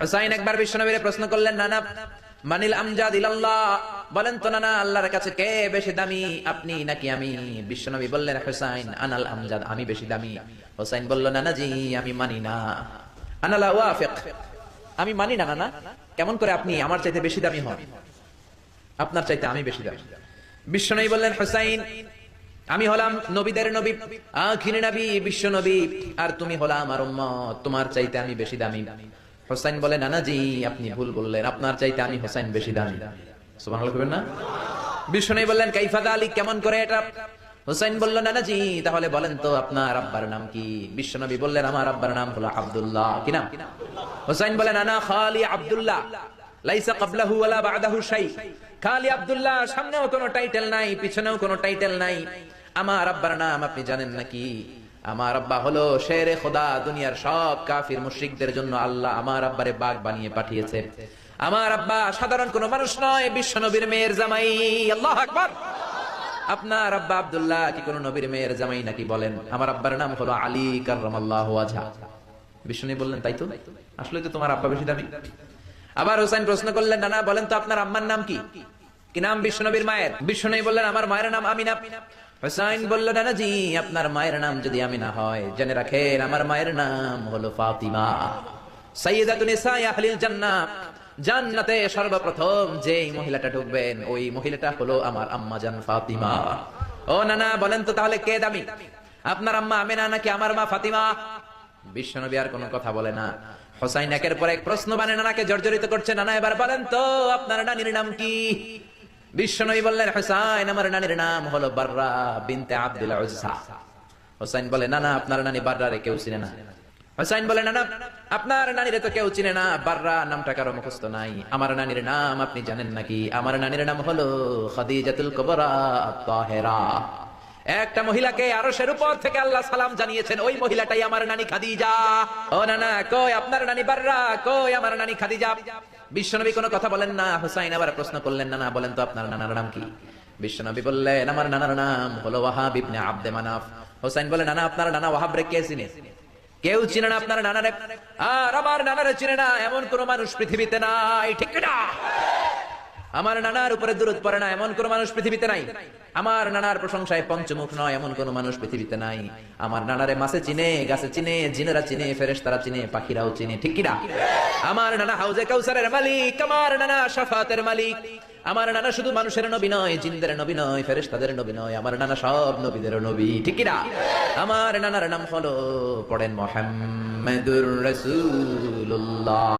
হুসাইন একবার বিশ্বনবীরে প্রশ্ন করলেন, নানা মানিল আমজাদ ইলাল্লাহ, বলেন তো নানা আল্লাহর কাছে কে বেশি দামি, আপনি নাকি আমি? বিশ্বনবী বললেন, হুসাইন আনাল আমজাদ, আমি বেশি দামি। হুসাইন বলল, নানাজি আমি মানি না, আনা লা ওয়াফিক, আমি মানি না নানা। কেমন করে আপনি আমার চাইতে বেশি দামি হন? আপনার চাইতে আমি বেশি দামি। বিশ্বনবী বললেন, হুসাইন আমি হলাম নবীদের নবী, আখিরি নবী, বিশ্ব নবী, আর তুমি হলা আমার উম্মত, তোমার চাইতে আমি বেশি দামি। হুসাইন বলে, নানাজি আপনি ভুল বললেন, আপনার চাইতে আমি হুসাইন বেশি দামি। সুবহানাল্লাহ কইবেন না? বিশ্বনবী বললেন, কাইফা যালিক, কেমন করে এটা? হুসাইন বলল, নানাজি তাহলে বলেন তো আপনার আব্বার নাম কি? বিশ্বনবী বললেন, আমার আব্বার নাম হলো আব্দুল্লাহ। কি নাম? হুসাইন বলেন, আনা খালি আব্দুল্লাহ, লাইসা ক্বাবলাহু ওয়ালা বা'দাহু শাই। খালি আব্দুল্লাহ, সামনেও কোনো টাইটেল নাই, পিছনেও কোনো টাইটেল নাই। আমার আব্বার নাম আপনি জানেন নাকি? আমার আব্বা হলো শেরে খোদা, দুনিয়ার সব কাফির মুশরিকদের জন্য আল্লাহ আমার আব্বারে বাগ বানিয়ে পাঠিয়েছে। আমার আব্বা সাধারণ কোনো মানুষ নয়, বিশ্ব নবীর মেয়ের জামাই। আল্লাহু আকবার। আপনার আব্বা আব্দুল্লাহ কি কোনো নবীর মেয়ের জামাই নাকি? বলেন, আমার আব্বার নাম হলো আলী কাররামাল্লাহু ওয়াজহা। বিষ্ণু বললেন, তাই তো, আসলে তো তোমার আব্বা বেশি দামি। আবার হুসাইন প্রশ্ন করলেন, নানা বলেন তো আপনার আম্মার নাম কি? কি নাম বিশ্বনবীর মায়ের? বিশ্বনবী বললেন, আমার মায়ের নাম আমিনা। হুসাইন বলল, নানাজি আপনার মায়ের নাম যদি আমিনা হয়, জেনে রাখেন আমার মায়ের নাম হলো ফাতিমা, সাইয়্যিদাতুন নিসাই আহলিল জান্নাহ। জান্নাতে সর্বপ্রথম যেই মহিলাটা ঢুকবেন, ওই মহিলাটা হলো আমার আম্মা জান ফাতিমা। ও নানা বলেন তো তাহলে কে দামি, আপনার আম্মা আমিনা নাকি আমার মা ফাতিমা? বিশ্বনবী আর কোনো কথা বলে না। হুসাইন একের পর এক প্রশ্ন বানে নানাকে জর্জরিত করছে। নানা এবার বলেন তো আপনার নানির নাম কি? বিশ্বনবী বললেন, হুসাইন আমার নানির নাম হলো বাররা বিনতে আব্দুল উজ্জা। হুসাইন বলে, নানা আপনার নানি বাররা রে কেউ চিনে না। হুসাইন বলে, নানা আপনার নানিরে তো কেউ চিনে না, বাররা নামটা কারো মুখস্থ নাই। আমার নানির নাম আপনি জানেন নাকি? আমার নানির নাম হলো খাদিজাতুল কুবরা আত-তাহেরা। একটা মহিলাকে আরশের উপর থেকে আল্লাহ সালাম জানিয়েছেন, ওই মহিলাটাই আমার নানি খাদিজা। ও নানা কই আপনার নানি বাররা, কই আমার নানি খাদিজা? বিশ্বনবী কোনো কথা বলেন না। হুসাইন আবার প্রশ্ন করলেন, নানা বলেন তো আপনার নানার নাম কি? বিশ্বনবী বললেন, আমার নানার নাম হলো ওয়াহাব ইবনে আব্দে মানাফ। হুসাইন বলে, নানা আপনার নানা ওয়াহাব রে কে চিনে? কেউ চিনে না আপনার নানারে। আর আমার নানারে চিনে না এমন কোন মানুষ পৃথিবীতে নাই, ঠিক না? আমার নানার উপরে দুরূদ পড়ে না এমন কোন মানুষ পৃথিবীতে নাই। আমার নানার প্রশংসায় পঞ্চমুখ নয় এমন কোন মানুষ পৃথিবীতে নাই। আমার নানারে মাছে চিনে, গাছে চিনে, জিনেরা চিনে, ফেরেশতারা চিনে, পাখিরাও চিনে, ঠিক কি না? আমার নানা হাউজে কাউসারের মালিক, আমার নানা শাফাতের মালিক। আমার নানা শুধু মানুষের নবী নয়, জিনদের নবী নয়, ফেরেশতাদের নবী নয়, আমার নানা সব নবীদের নবী, ঠিক কি না? আমার নানার নাম হলো, পড়েন, মুহাম্মাদুর রাসূলুল্লাহ।